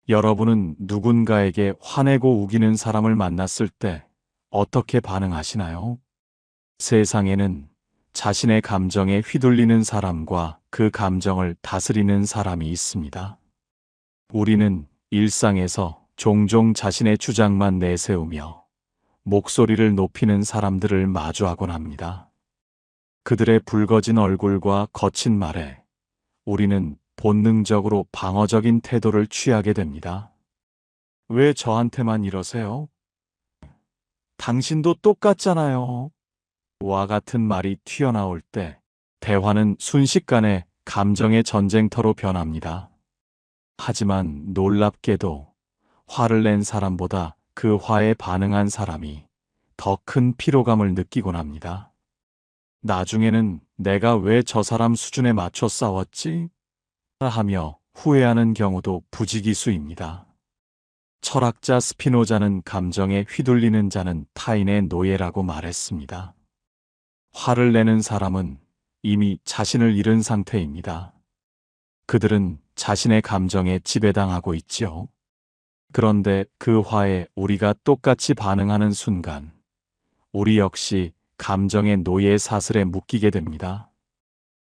여러분은 누군가에게 화내고 우기는 사람을 만났을 때 어떻게 반응하시나요? 세상에는 자신의 감정에 휘둘리는 사람과 그 감정을 다스리는 사람이 있습니다. 우리는 일상에서 종종 자신의 주장만 내세우며 목소리를 높이는 사람들을 마주하곤 합니다. 그들의 붉어진 얼굴과 거친 말에 우리는 본능적으로 방어적인 태도를 취하게 됩니다. 왜 저한테만 이러세요? 당신도 똑같잖아요. 와 같은 말이 튀어나올 때 대화는 순식간에 감정의 전쟁터로 변합니다. 하지만 놀랍게도 화를 낸 사람보다 그 화에 반응한 사람이 더 큰 피로감을 느끼곤 합니다. 나중에는 내가 왜 저 사람 수준에 맞춰 싸웠지? 하며 후회하는 경우도 부지기수입니다. 철학자 스피노자는 감정에 휘둘리는 자는 타인의 노예라고 말했습니다. 화를 내는 사람은 이미 자신을 잃은 상태입니다. 그들은 자신의 감정에 지배당하고 있지요. 그런데 그 화에 우리가 똑같이 반응하는 순간, 우리 역시 감정의 노예 사슬에 묶이게 됩니다.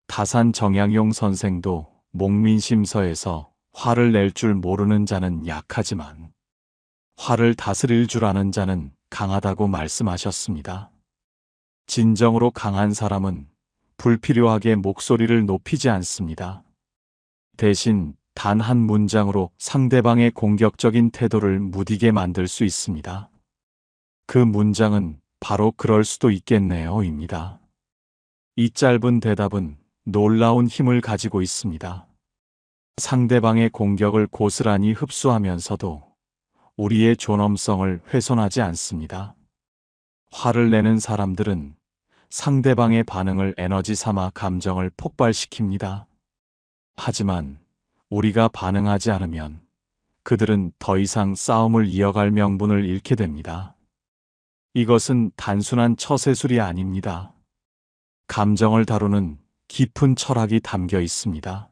다산 정약용 선생도 목민심서에서 화를 낼 줄 모르는 자는 약하지만 화를 다스릴 줄 아는 자는 강하다고 말씀하셨습니다. 진정으로 강한 사람은 불필요하게 목소리를 높이지 않습니다. 대신 단 한 문장으로 상대방의 공격적인 태도를 무디게 만들 수 있습니다. 그 문장은 바로 그럴 수도 있겠네요,입니다. 이 짧은 대답은 놀라운 힘을 가지고 있습니다. 상대방의 공격을 고스란히 흡수하면서도 우리의 존엄성을 훼손하지 않습니다. 화를 내는 사람들은 상대방의 반응을 에너지 삼아 감정을 폭발시킵니다. 하지만 우리가 반응하지 않으면 그들은 더 이상 싸움을 이어갈 명분을 잃게 됩니다. 이것은 단순한 처세술이 아닙니다. 감정을 다루는 깊은 철학이 담겨 있습니다.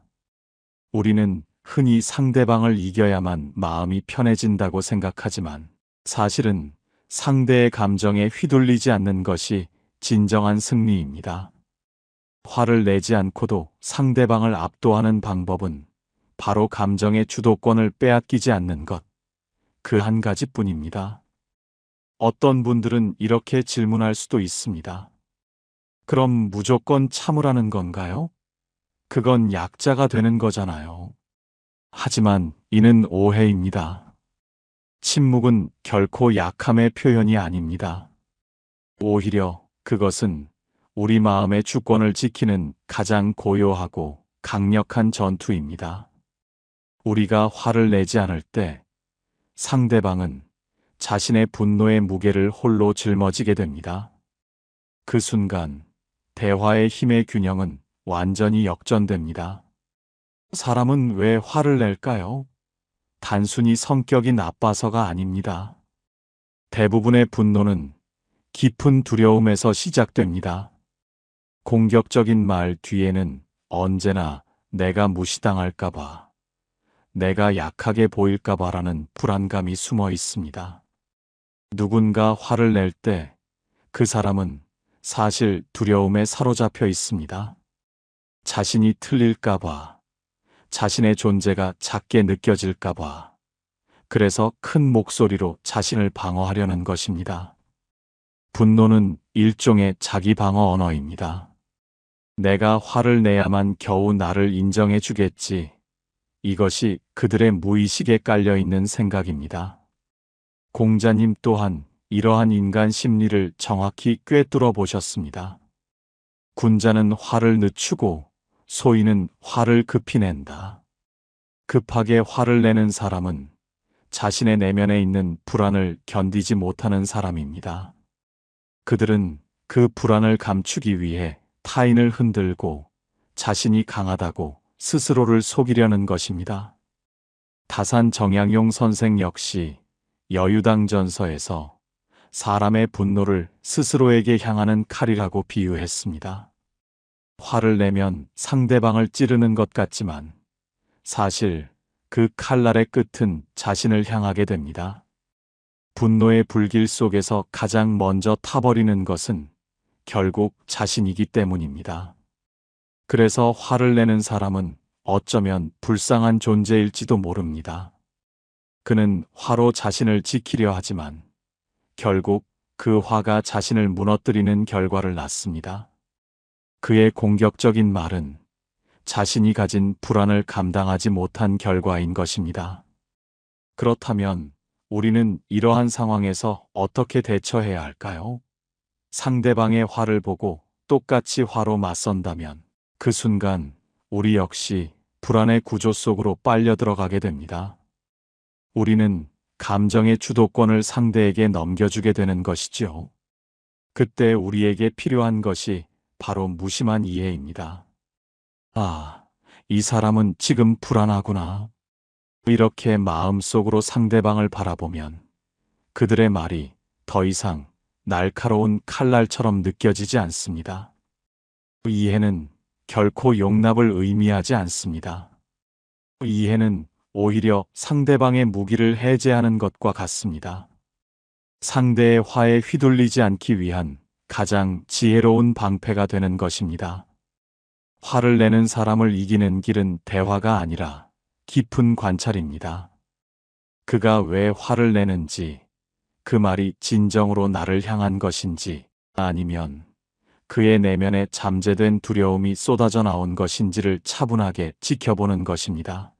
우리는 흔히 상대방을 이겨야만 마음이 편해진다고 생각하지만 사실은 상대의 감정에 휘둘리지 않는 것이 진정한 승리입니다. 화를 내지 않고도 상대방을 압도하는 방법은 바로 감정의 주도권을 빼앗기지 않는 것, 그 한 가지뿐입니다. 어떤 분들은 이렇게 질문할 수도 있습니다. 그럼 무조건 참으라는 건가요? 그건 약자가 되는 거잖아요. 하지만 이는 오해입니다. 침묵은 결코 약함의 표현이 아닙니다. 오히려 그것은 우리 마음의 주권을 지키는 가장 고요하고 강력한 전투입니다. 우리가 화를 내지 않을 때 상대방은 자신의 분노의 무게를 홀로 짊어지게 됩니다. 그 순간 대화의 힘의 균형은 완전히 역전됩니다. 사람은 왜 화를 낼까요? 단순히 성격이 나빠서가 아닙니다. 대부분의 분노는 깊은 두려움에서 시작됩니다. 공격적인 말 뒤에는 언제나 내가 무시당할까봐, 내가 약하게 보일까봐라는 불안감이 숨어 있습니다. 누군가 화를 낼 때 그 사람은 사실 두려움에 사로잡혀 있습니다. 자신이 틀릴까봐, 자신의 존재가 작게 느껴질까봐, 그래서 큰 목소리로 자신을 방어하려는 것입니다. 분노는 일종의 자기 방어 언어입니다. 내가 화를 내야만 겨우 나를 인정해 주겠지. 이것이 그들의 무의식에 깔려있는 생각입니다. 공자님 또한 이러한 인간 심리를 정확히 꿰뚫어 보셨습니다. 군자는 화를 늦추고 소인은 화를 급히 낸다. 급하게 화를 내는 사람은 자신의 내면에 있는 불안을 견디지 못하는 사람입니다. 그들은 그 불안을 감추기 위해 타인을 흔들고 자신이 강하다고 스스로를 속이려는 것입니다. 다산 정약용 선생 역시 여유당전서에서 사람의 분노를 스스로에게 향하는 칼이라고 비유했습니다. 화를 내면 상대방을 찌르는 것 같지만 사실 그 칼날의 끝은 자신을 향하게 됩니다. 분노의 불길 속에서 가장 먼저 타버리는 것은 결국 자신이기 때문입니다. 그래서 화를 내는 사람은 어쩌면 불쌍한 존재일지도 모릅니다. 그는 화로 자신을 지키려 하지만 결국 그 화가 자신을 무너뜨리는 결과를 낳습니다. 그의 공격적인 말은 자신이 가진 불안을 감당하지 못한 결과인 것입니다. 그렇다면 우리는 이러한 상황에서 어떻게 대처해야 할까요? 상대방의 화를 보고 똑같이 화로 맞선다면 그 순간 우리 역시 불안의 구조 속으로 빨려 들어가게 됩니다. 우리는 감정의 주도권을 상대에게 넘겨주게 되는 것이죠. 그때 우리에게 필요한 것이 바로 무심한 이해입니다. 아, 이 사람은 지금 불안하구나. 이렇게 마음속으로 상대방을 바라보면 그들의 말이 더 이상 날카로운 칼날처럼 느껴지지 않습니다. 이해는 결코 용납을 의미하지 않습니다. 이해는 오히려 상대방의 무기를 해제하는 것과 같습니다. 상대의 화에 휘둘리지 않기 위한 가장 지혜로운 방패가 되는 것입니다. 화를 내는 사람을 이기는 길은 대화가 아니라 깊은 관찰입니다. 그가 왜 화를 내는지, 그 말이 진정으로 나를 향한 것인지, 아니면 그의 내면에 잠재된 두려움이 쏟아져 나온 것인지를 차분하게 지켜보는 것입니다.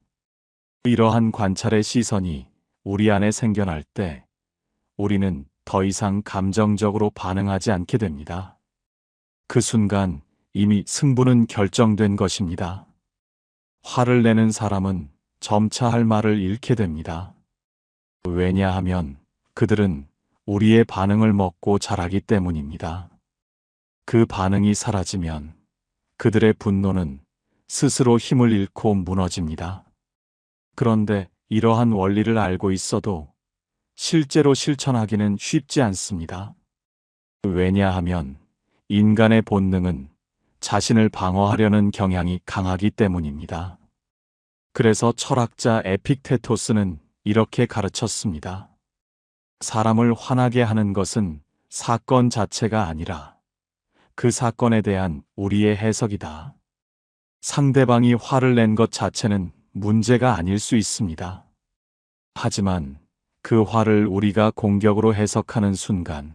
이러한 관찰의 시선이 우리 안에 생겨날 때 우리는 더 이상 감정적으로 반응하지 않게 됩니다. 그 순간 이미 승부는 결정된 것입니다. 화를 내는 사람은 점차 할 말을 잃게 됩니다. 왜냐하면 그들은 우리의 반응을 먹고 자라기 때문입니다. 그 반응이 사라지면 그들의 분노는 스스로 힘을 잃고 무너집니다. 그런데 이러한 원리를 알고 있어도 실제로 실천하기는 쉽지 않습니다. 왜냐하면 인간의 본능은 자신을 방어하려는 경향이 강하기 때문입니다. 그래서 철학자 에픽테토스는 이렇게 가르쳤습니다. 사람을 화나게 하는 것은 사건 자체가 아니라 그 사건에 대한 우리의 해석이다. 상대방이 화를 낸 것 자체는 문제가 아닐 수 있습니다. 하지만 그 화를 우리가 공격으로 해석하는 순간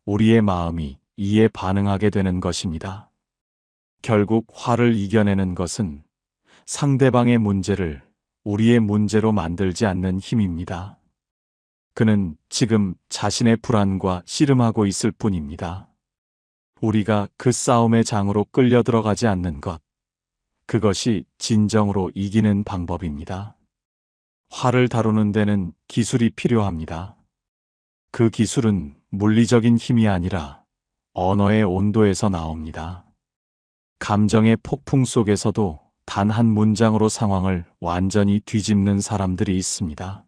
우리의 마음이 이에 반응하게 되는 것입니다. 결국 화를 이겨내는 것은 상대방의 문제를 우리의 문제로 만들지 않는 힘입니다. 그는 지금 자신의 불안과 씨름하고 있을 뿐입니다. 우리가 그 싸움의 장으로 끌려 들어가지 않는 것, 그것이 진정으로 이기는 방법입니다. 화를 다루는 데는 기술이 필요합니다. 그 기술은 물리적인 힘이 아니라 언어의 온도에서 나옵니다. 감정의 폭풍 속에서도 단 한 문장으로 상황을 완전히 뒤집는 사람들이 있습니다.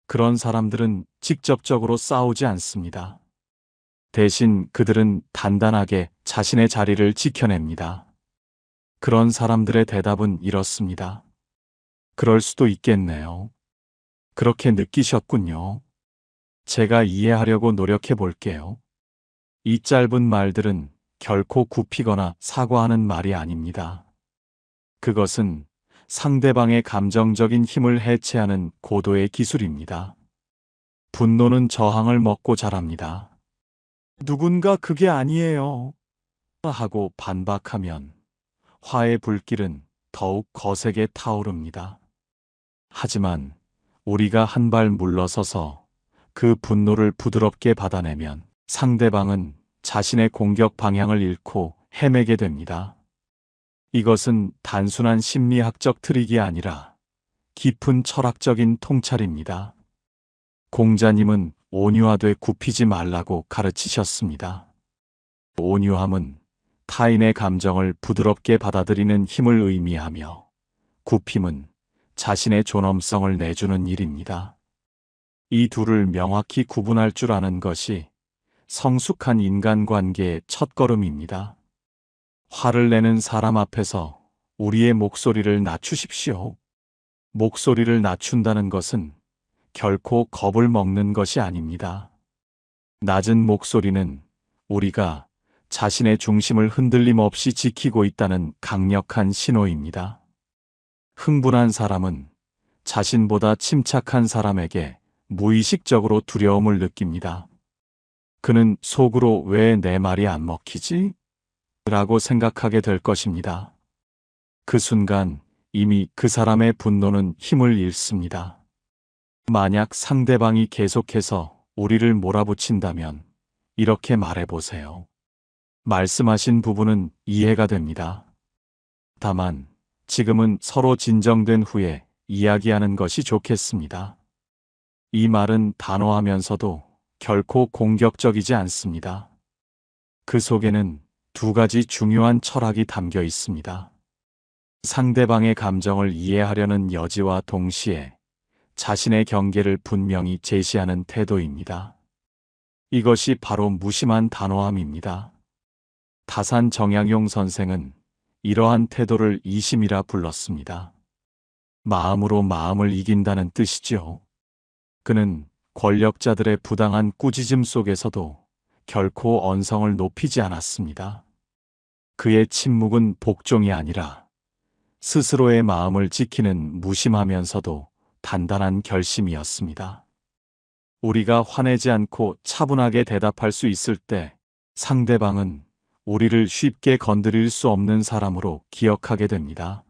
그런 사람들은 직접적으로 싸우지 않습니다. 대신 그들은 단단하게 자신의 자리를 지켜냅니다. 그런 사람들의 대답은 이렇습니다. 그럴 수도 있겠네요. 그렇게 느끼셨군요. 제가 이해하려고 노력해 볼게요. 이 짧은 말들은 결코 굽히거나 사과하는 말이 아닙니다. 그것은 상대방의 감정적인 힘을 해체하는 고도의 기술입니다. 분노는 저항을 먹고 자랍니다. 누군가 그게 아니에요. 하고 반박하면 화의 불길은 더욱 거세게 타오릅니다. 하지만 우리가 한 발 물러서서 그 분노를 부드럽게 받아내면 상대방은 자신의 공격 방향을 잃고 헤매게 됩니다. 이것은 단순한 심리학적 트릭이 아니라 깊은 철학적인 통찰입니다. 공자님은 온유하되 굽히지 말라고 가르치셨습니다. 온유함은 타인의 감정을 부드럽게 받아들이는 힘을 의미하며 굽힘은 자신의 존엄성을 내주는 일입니다. 이 둘을 명확히 구분할 줄 아는 것이 성숙한 인간관계의 첫걸음입니다. 화를 내는 사람 앞에서 우리의 목소리를 낮추십시오. 목소리를 낮춘다는 것은 결코 겁을 먹는 것이 아닙니다. 낮은 목소리는 우리가 자신의 중심을 흔들림 없이 지키고 있다는 강력한 신호입니다. 흥분한 사람은 자신보다 침착한 사람에게 무의식적으로 두려움을 느낍니다. 그는 속으로 왜 내 말이 안 먹히지? 라고 생각하게 될 것입니다. 그 순간 이미 그 사람의 분노는 힘을 잃습니다. 만약 상대방이 계속해서 우리를 몰아붙인다면 이렇게 말해보세요. 말씀하신 부분은 이해가 됩니다. 다만 지금은 서로 진정된 후에 이야기하는 것이 좋겠습니다. 이 말은 단호하면서도 결코 공격적이지 않습니다. 그 속에는 두 가지 중요한 철학이 담겨 있습니다. 상대방의 감정을 이해하려는 여지와 동시에 자신의 경계를 분명히 제시하는 태도입니다. 이것이 바로 무심한 단호함입니다. 다산 정약용 선생은 이러한 태도를 이심이라 불렀습니다. 마음으로 마음을 이긴다는 뜻이죠. 그는 권력자들의 부당한 꾸짖음 속에서도 결코 언성을 높이지 않았습니다. 그의 침묵은 복종이 아니라 스스로의 마음을 지키는 무심하면서도 단단한 결심이었습니다. 우리가 화내지 않고 차분하게 대답할 수 있을 때 상대방은 우리를 쉽게 건드릴 수 없는 사람으로 기억하게 됩니다.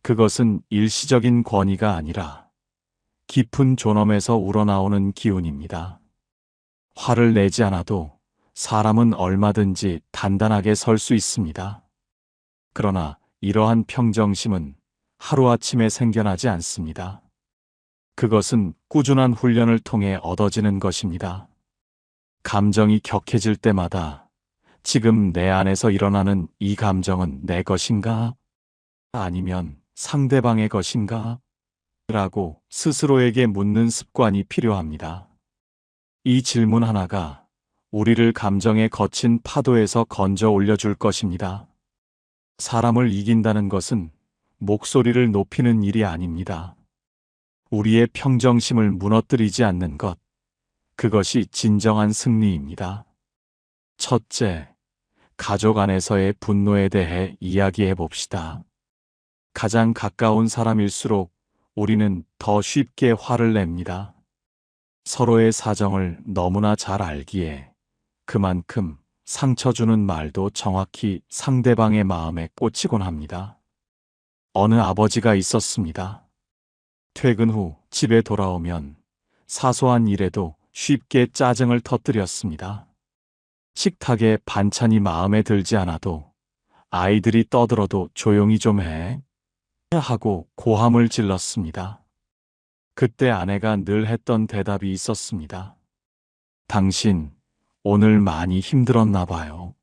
그것은 일시적인 권위가 아니라 깊은 존엄에서 우러나오는 기운입니다. 화를 내지 않아도 사람은 얼마든지 단단하게 설 수 있습니다. 그러나 이러한 평정심은 하루아침에 생겨나지 않습니다. 그것은 꾸준한 훈련을 통해 얻어지는 것입니다. 감정이 격해질 때마다 지금 내 안에서 일어나는 이 감정은 내 것인가? 아니면 상대방의 것인가? 라고 스스로에게 묻는 습관이 필요합니다. 이 질문 하나가 우리를 감정의 거친 파도에서 건져 올려줄 것입니다. 사람을 이긴다는 것은 목소리를 높이는 일이 아닙니다. 우리의 평정심을 무너뜨리지 않는 것, 그것이 진정한 승리입니다. 첫째, 가족 안에서의 분노에 대해 이야기해 봅시다. 가장 가까운 사람일수록 우리는 더 쉽게 화를 냅니다. 서로의 사정을 너무나 잘 알기에 그만큼 상처 주는 말도 정확히 상대방의 마음에 꽂히곤 합니다. 어느 아버지가 있었습니다. 퇴근 후 집에 돌아오면 사소한 일에도 쉽게 짜증을 터뜨렸습니다. 식탁에 반찬이 마음에 들지 않아도 아이들이 떠들어도 조용히 좀 해 하고 고함을 질렀습니다. 그때 아내가 늘 했던 대답이 있었습니다. 당신 오늘 많이 힘들었나 봐요.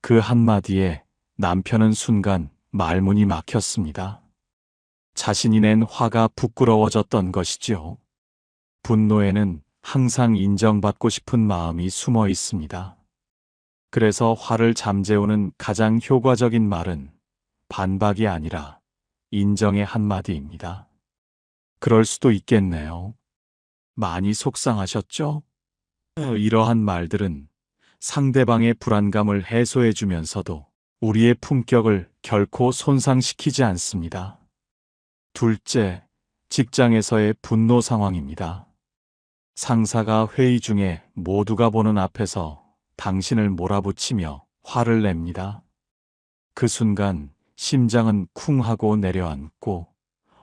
그 한마디에 남편은 순간 말문이 막혔습니다. 자신이 낸 화가 부끄러워졌던 것이지요. 분노에는 항상 인정받고 싶은 마음이 숨어 있습니다. 그래서 화를 잠재우는 가장 효과적인 말은 반박이 아니라 인정의 한마디입니다. 그럴 수도 있겠네요. 많이 속상하셨죠? 이러한 말들은 상대방의 불안감을 해소해주면서도 우리의 품격을 결코 손상시키지 않습니다. 둘째, 직장에서의 분노 상황입니다. 상사가 회의 중에 모두가 보는 앞에서 당신을 몰아붙이며 화를 냅니다. 그 순간 심장은 쿵 하고 내려앉고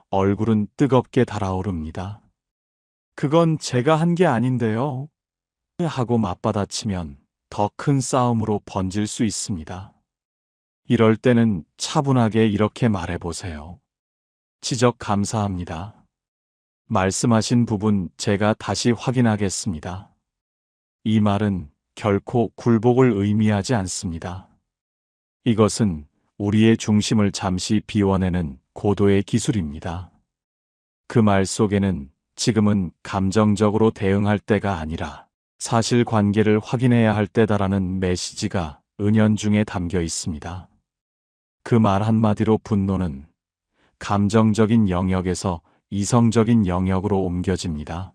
얼굴은 뜨겁게 달아오릅니다. 그건 제가 한 게 아닌데요. 하고 맞받아치면 더 큰 싸움으로 번질 수 있습니다. 이럴 때는 차분하게 이렇게 말해보세요. 지적 감사합니다. 말씀하신 부분 제가 다시 확인하겠습니다. 이 말은 결코 굴복을 의미하지 않습니다. 이것은 우리의 중심을 잠시 비워내는 고도의 기술입니다. 그 말 속에는 지금은 감정적으로 대응할 때가 아니라 사실관계를 확인해야 할 때다라는 메시지가 은연중에 담겨 있습니다. 그 말 한마디로 분노는 감정적인 영역에서 이성적인 영역으로 옮겨집니다.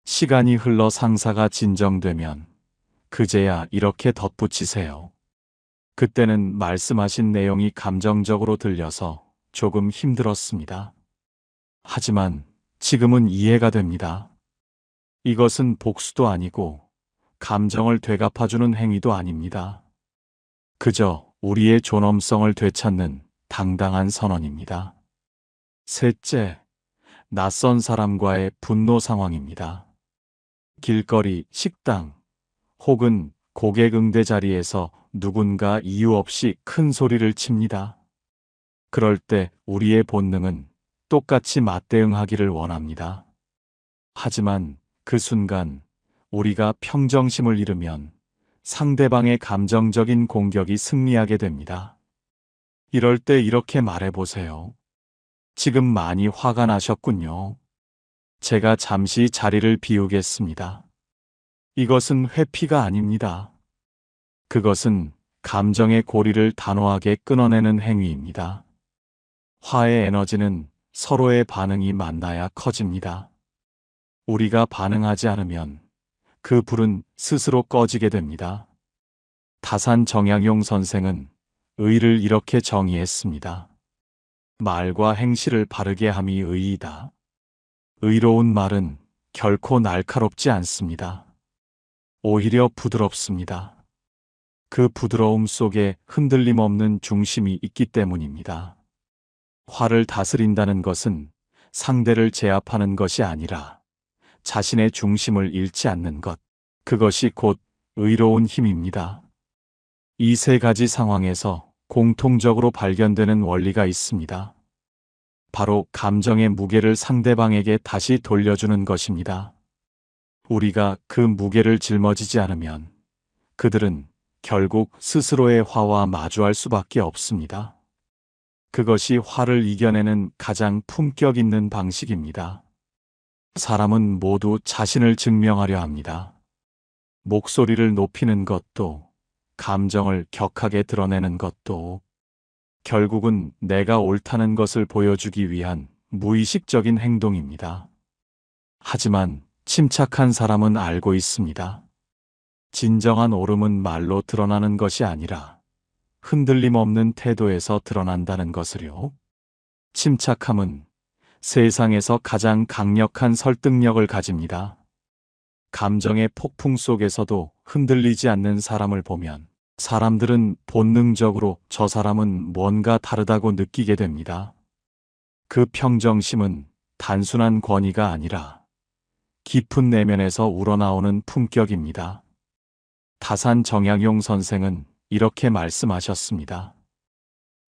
시간이 흘러 상사가 진정되면 그제야 이렇게 덧붙이세요. 그때는 말씀하신 내용이 감정적으로 들려서 조금 힘들었습니다. 하지만 지금은 이해가 됩니다. 이것은 복수도 아니고 감정을 되갚아주는 행위도 아닙니다. 그저 우리의 존엄성을 되찾는 당당한 선언입니다. 셋째, 낯선 사람과의 분노 상황입니다. 길거리, 식당, 혹은 고객 응대 자리에서 누군가 이유 없이 큰 소리를 칩니다. 그럴 때 우리의 본능은 똑같이 맞대응하기를 원합니다. 하지만 그 순간 우리가 평정심을 잃으면 상대방의 감정적인 공격이 승리하게 됩니다. 이럴 때 이렇게 말해보세요. 지금 많이 화가 나셨군요. 제가 잠시 자리를 비우겠습니다. 이것은 회피가 아닙니다. 그것은 감정의 고리를 단호하게 끊어내는 행위입니다. 화의 에너지는 서로의 반응이 만나야 커집니다. 우리가 반응하지 않으면 그 불은 스스로 꺼지게 됩니다. 다산 정약용 선생은 의를 이렇게 정의했습니다. 말과 행실을 바르게 함이 의이다. 의로운 말은 결코 날카롭지 않습니다. 오히려 부드럽습니다. 그 부드러움 속에 흔들림 없는 중심이 있기 때문입니다. 화를 다스린다는 것은 상대를 제압하는 것이 아니라 자신의 중심을 잃지 않는 것, 그것이 곧 의로운 힘입니다. 이 세 가지 상황에서 공통적으로 발견되는 원리가 있습니다. 바로 감정의 무게를 상대방에게 다시 돌려주는 것입니다. 우리가 그 무게를 짊어지지 않으면 그들은 결국 스스로의 화와 마주할 수밖에 없습니다. 그것이 화를 이겨내는 가장 품격 있는 방식입니다. 사람은 모두 자신을 증명하려 합니다. 목소리를 높이는 것도, 감정을 격하게 드러내는 것도, 결국은 내가 옳다는 것을 보여주기 위한 무의식적인 행동입니다. 하지만 침착한 사람은 알고 있습니다. 진정한 옳음은 말로 드러나는 것이 아니라 흔들림 없는 태도에서 드러난다는 것을요. 침착함은 세상에서 가장 강력한 설득력을 가집니다. 감정의 폭풍 속에서도 흔들리지 않는 사람을 보면 사람들은 본능적으로 저 사람은 뭔가 다르다고 느끼게 됩니다. 그 평정심은 단순한 권위가 아니라 깊은 내면에서 우러나오는 품격입니다. 다산 정약용 선생은 이렇게 말씀하셨습니다.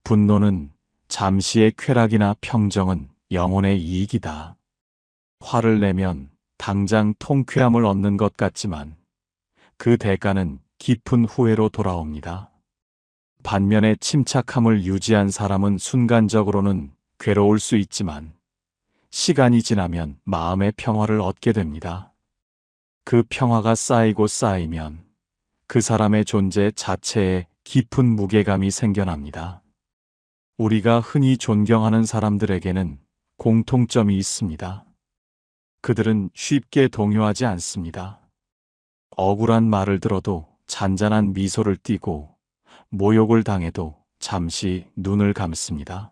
분노는 잠시의 쾌락이나 평정은 영혼의 이익이다. 화를 내면 당장 통쾌함을 얻는 것 같지만 그 대가는 깊은 후회로 돌아옵니다. 반면에 침착함을 유지한 사람은 순간적으로는 괴로울 수 있지만 시간이 지나면 마음의 평화를 얻게 됩니다. 그 평화가 쌓이고 쌓이면 그 사람의 존재 자체에 깊은 무게감이 생겨납니다. 우리가 흔히 존경하는 사람들에게는 공통점이 있습니다. 그들은 쉽게 동요하지 않습니다. 억울한 말을 들어도 잔잔한 미소를 띠고 모욕을 당해도 잠시 눈을 감습니다.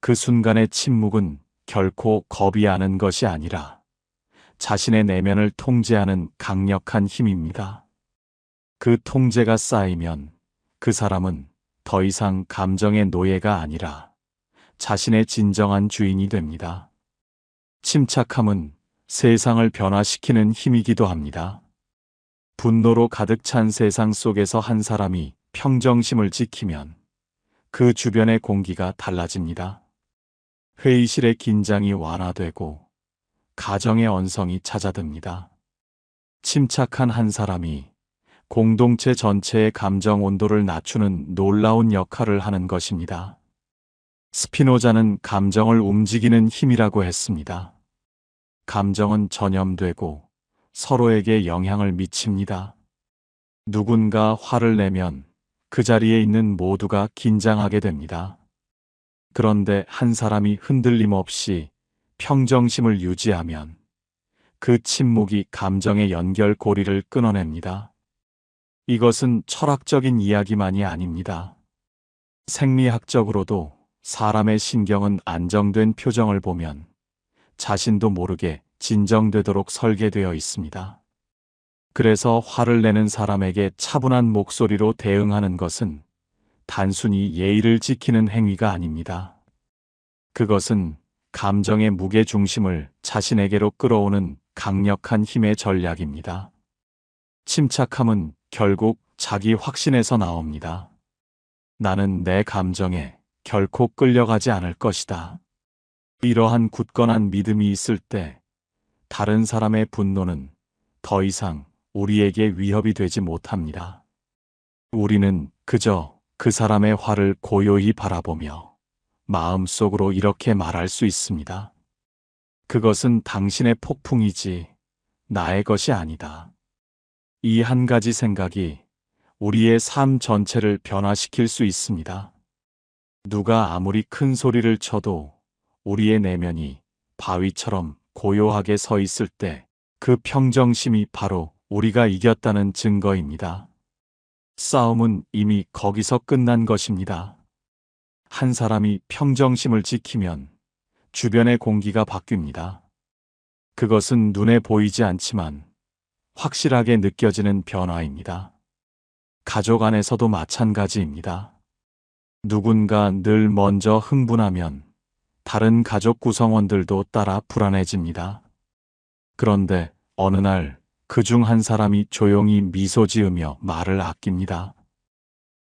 그 순간의 침묵은 결코 겁이 나는 것이 아니라 자신의 내면을 통제하는 강력한 힘입니다. 그 통제가 쌓이면 그 사람은 더 이상 감정의 노예가 아니라 자신의 진정한 주인이 됩니다. 침착함은 세상을 변화시키는 힘이기도 합니다. 분노로 가득 찬 세상 속에서 한 사람이 평정심을 지키면 그 주변의 공기가 달라집니다. 회의실의 긴장이 완화되고 가정의 언성이 잦아듭니다. 침착한 한 사람이 공동체 전체의 감정 온도를 낮추는 놀라운 역할을 하는 것입니다. 스피노자는 감정을 움직이는 힘이라고 했습니다. 감정은 전염되고 서로에게 영향을 미칩니다. 누군가 화를 내면 그 자리에 있는 모두가 긴장하게 됩니다. 그런데 한 사람이 흔들림 없이 평정심을 유지하면 그 침묵이 감정의 연결고리를 끊어냅니다. 이것은 철학적인 이야기만이 아닙니다. 생리학적으로도 사람의 신경은 안정된 표정을 보면 자신도 모르게 진정되도록 설계되어 있습니다. 그래서 화를 내는 사람에게 차분한 목소리로 대응하는 것은 단순히 예의를 지키는 행위가 아닙니다. 그것은 감정의 무게 중심을 자신에게로 끌어오는 강력한 힘의 전략입니다. 침착함은 결국 자기 확신에서 나옵니다. 나는 내 감정에 결코 끌려가지 않을 것이다. 이러한 굳건한 믿음이 있을 때 다른 사람의 분노는 더 이상 우리에게 위협이 되지 못합니다. 우리는 그저 그 사람의 화를 고요히 바라보며 마음속으로 이렇게 말할 수 있습니다. 그것은 당신의 폭풍이지 나의 것이 아니다. 이 한 가지 생각이 우리의 삶 전체를 변화시킬 수 있습니다. 누가 아무리 큰 소리를 쳐도 우리의 내면이 바위처럼 고요하게 서 있을 때 그 평정심이 바로 우리가 이겼다는 증거입니다. 싸움은 이미 거기서 끝난 것입니다. 한 사람이 평정심을 지키면 주변의 공기가 바뀝니다. 그것은 눈에 보이지 않지만 확실하게 느껴지는 변화입니다. 가족 안에서도 마찬가지입니다. 누군가 늘 먼저 흥분하면 다른 가족 구성원들도 따라 불안해집니다. 그런데 어느 날 그중 한 사람이 조용히 미소 지으며 말을 아낍니다.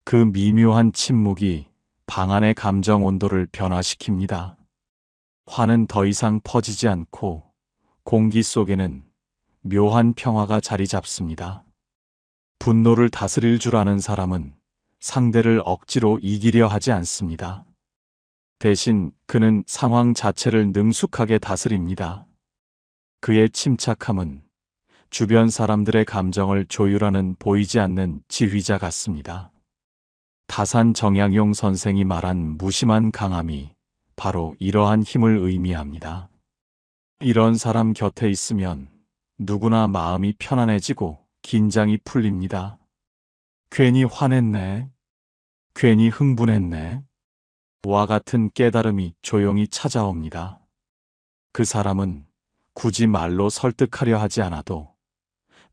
그 미묘한 침묵이 방 안의 감정 온도를 변화시킵니다. 화는 더 이상 퍼지지 않고 공기 속에는 묘한 평화가 자리 잡습니다. 분노를 다스릴 줄 아는 사람은 상대를 억지로 이기려 하지 않습니다. 대신 그는 상황 자체를 능숙하게 다스립니다. 그의 침착함은 주변 사람들의 감정을 조율하는 보이지 않는 지휘자 같습니다. 다산 정약용 선생이 말한 무심한 강함이 바로 이러한 힘을 의미합니다. 이런 사람 곁에 있으면 누구나 마음이 편안해지고 긴장이 풀립니다. 괜히 화냈네. 괜히 흥분했네. 와 같은 깨달음이 조용히 찾아옵니다. 그 사람은 굳이 말로 설득하려 하지 않아도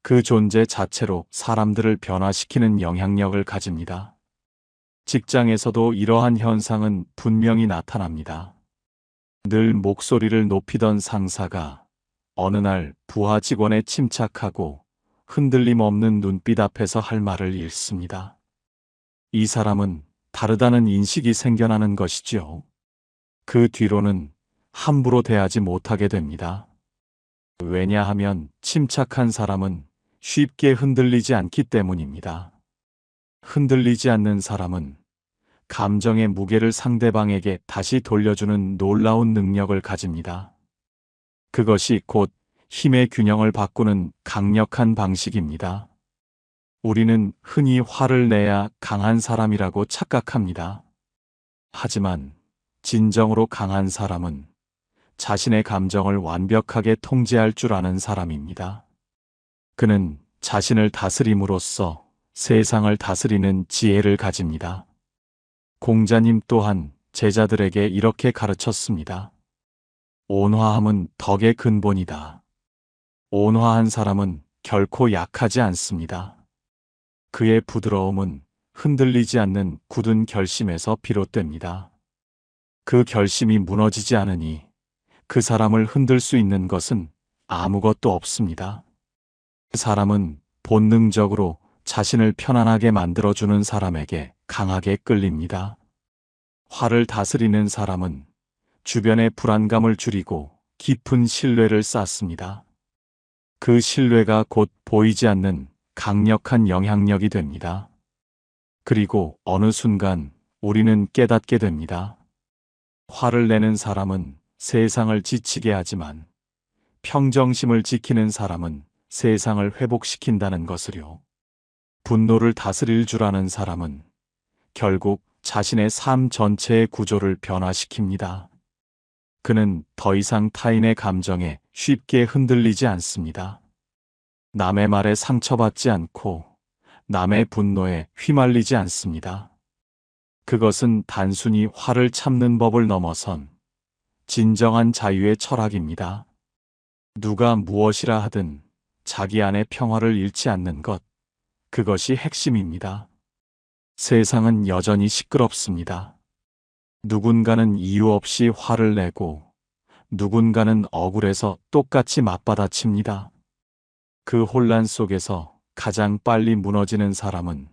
그 존재 자체로 사람들을 변화시키는 영향력을 가집니다. 직장에서도 이러한 현상은 분명히 나타납니다. 늘 목소리를 높이던 상사가 어느 날 부하 직원의 침착하고 흔들림 없는 눈빛 앞에서 할 말을 잃습니다. 이 사람은 다르다는 인식이 생겨나는 것이지요. 그 뒤로는 함부로 대하지 못하게 됩니다. 왜냐하면 침착한 사람은 쉽게 흔들리지 않기 때문입니다. 흔들리지 않는 사람은 감정의 무게를 상대방에게 다시 돌려주는 놀라운 능력을 가집니다. 그것이 곧 힘의 균형을 바꾸는 강력한 방식입니다. 우리는 흔히 화를 내야 강한 사람이라고 착각합니다. 하지만 진정으로 강한 사람은 자신의 감정을 완벽하게 통제할 줄 아는 사람입니다. 그는 자신을 다스림으로써 세상을 다스리는 지혜를 가집니다. 공자님 또한 제자들에게 이렇게 가르쳤습니다. 온화함은 덕의 근본이다. 온화한 사람은 결코 약하지 않습니다. 그의 부드러움은 흔들리지 않는 굳은 결심에서 비롯됩니다. 그 결심이 무너지지 않으니 그 사람을 흔들 수 있는 것은 아무것도 없습니다. 그 사람은 본능적으로 자신을 편안하게 만들어주는 사람에게 강하게 끌립니다. 화를 다스리는 사람은 주변의 불안감을 줄이고 깊은 신뢰를 쌓습니다. 그 신뢰가 곧 보이지 않는 강력한 영향력이 됩니다. 그리고 어느 순간 우리는 깨닫게 됩니다. 화를 내는 사람은 세상을 지치게 하지만 평정심을 지키는 사람은 세상을 회복시킨다는 것을요. 분노를 다스릴 줄 아는 사람은 결국 자신의 삶 전체의 구조를 변화시킵니다. 그는 더 이상 타인의 감정에 쉽게 흔들리지 않습니다. 남의 말에 상처받지 않고 남의 분노에 휘말리지 않습니다. 그것은 단순히 화를 참는 법을 넘어선 진정한 자유의 철학입니다. 누가 무엇이라 하든 자기 안의 평화를 잃지 않는 것, 그것이 핵심입니다. 세상은 여전히 시끄럽습니다. 누군가는 이유 없이 화를 내고 누군가는 억울해서 똑같이 맞받아칩니다. 그 혼란 속에서 가장 빨리 무너지는 사람은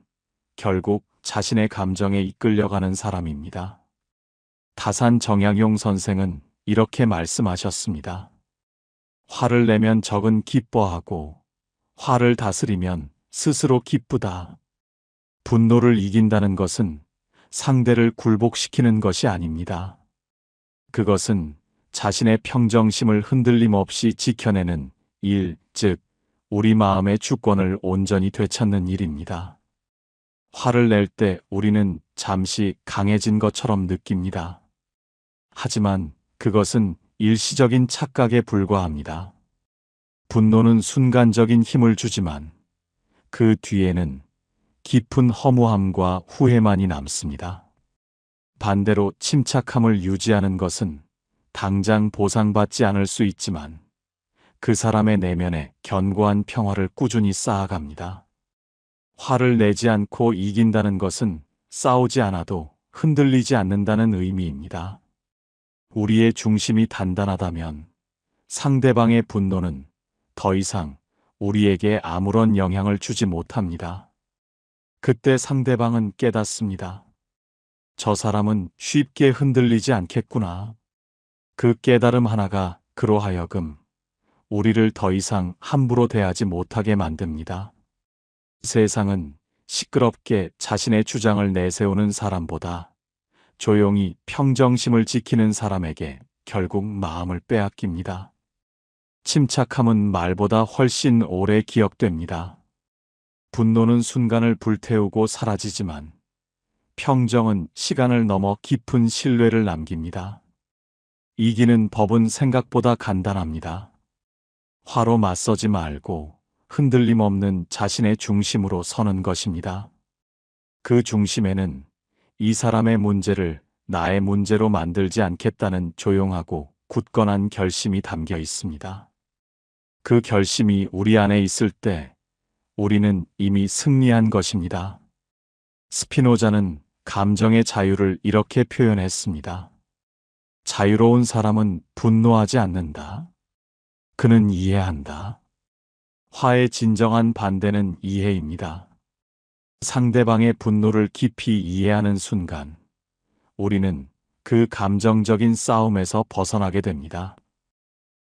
결국 자신의 감정에 이끌려가는 사람입니다. 다산 정약용 선생은 이렇게 말씀하셨습니다. 화를 내면 적은 기뻐하고 화를 다스리면 스스로 기쁘다. 분노를 이긴다는 것은 상대를 굴복시키는 것이 아닙니다. 그것은 자신의 평정심을 흔들림 없이 지켜내는 일, 즉 우리 마음의 주권을 온전히 되찾는 일입니다. 화를 낼 때 우리는 잠시 강해진 것처럼 느낍니다. 하지만 그것은 일시적인 착각에 불과합니다. 분노는 순간적인 힘을 주지만 그 뒤에는 깊은 허무함과 후회만이 남습니다. 반대로 침착함을 유지하는 것은 당장 보상받지 않을 수 있지만 그 사람의 내면에 견고한 평화를 꾸준히 쌓아갑니다. 화를 내지 않고 이긴다는 것은 싸우지 않아도 흔들리지 않는다는 의미입니다. 우리의 중심이 단단하다면 상대방의 분노는 더 이상 우리에게 아무런 영향을 주지 못합니다. 그때 상대방은 깨닫습니다. 저 사람은 쉽게 흔들리지 않겠구나. 그 깨달음 하나가 그로 하여금 우리를 더 이상 함부로 대하지 못하게 만듭니다. 세상은 시끄럽게 자신의 주장을 내세우는 사람보다 조용히 평정심을 지키는 사람에게 결국 마음을 빼앗깁니다. 침착함은 말보다 훨씬 오래 기억됩니다. 분노는 순간을 불태우고 사라지지만 평정은 시간을 넘어 깊은 신뢰를 남깁니다. 이기는 법은 생각보다 간단합니다. 화로 맞서지 말고 흔들림 없는 자신의 중심으로 서는 것입니다. 그 중심에는 이 사람의 문제를 나의 문제로 만들지 않겠다는 조용하고 굳건한 결심이 담겨 있습니다. 그 결심이 우리 안에 있을 때 우리는 이미 승리한 것입니다. 스피노자는 감정의 자유를 이렇게 표현했습니다. 자유로운 사람은 분노하지 않는다. 그는 이해한다. 화의 진정한 반대는 이해입니다. 상대방의 분노를 깊이 이해하는 순간, 우리는 그 감정적인 싸움에서 벗어나게 됩니다.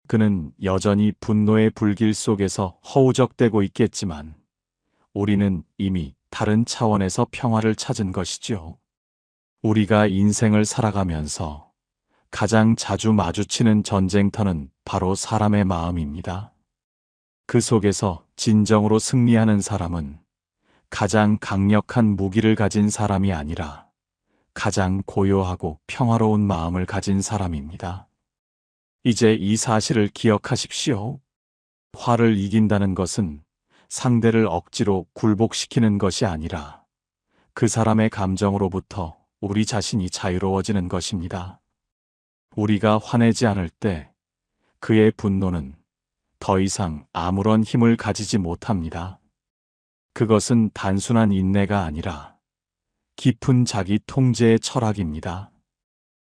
그는 여전히 분노의 불길 속에서 허우적대고 있겠지만, 우리는 이미 다른 차원에서 평화를 찾은 것이죠. 우리가 인생을 살아가면서 가장 자주 마주치는 전쟁터는 바로 사람의 마음입니다. 그 속에서 진정으로 승리하는 사람은 가장 강력한 무기를 가진 사람이 아니라 가장 고요하고 평화로운 마음을 가진 사람입니다. 이제 이 사실을 기억하십시오. 화를 이긴다는 것은 상대를 억지로 굴복시키는 것이 아니라 그 사람의 감정으로부터 우리 자신이 자유로워지는 것입니다. 우리가 화내지 않을 때 그의 분노는 더 이상 아무런 힘을 가지지 못합니다. 그것은 단순한 인내가 아니라 깊은 자기 통제의 철학입니다.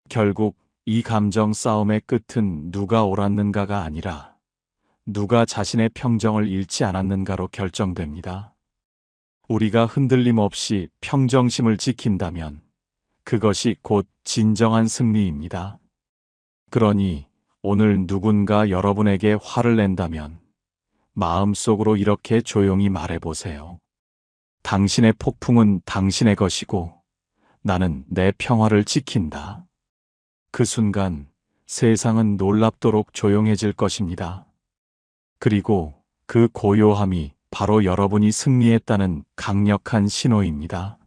결국 이 감정 싸움의 끝은 누가 옳았는가가 아니라 누가 자신의 평정을 잃지 않았는가로 결정됩니다. 우리가 흔들림 없이 평정심을 지킨다면 그것이 곧 진정한 승리입니다. 그러니 오늘 누군가 여러분에게 화를 낸다면 마음속으로 이렇게 조용히 말해보세요. 당신의 폭풍은 당신의 것이고 나는 내 평화를 지킨다. 그 순간 세상은 놀랍도록 조용해질 것입니다. 그리고 그 고요함이 바로 여러분이 승리했다는 강력한 신호입니다.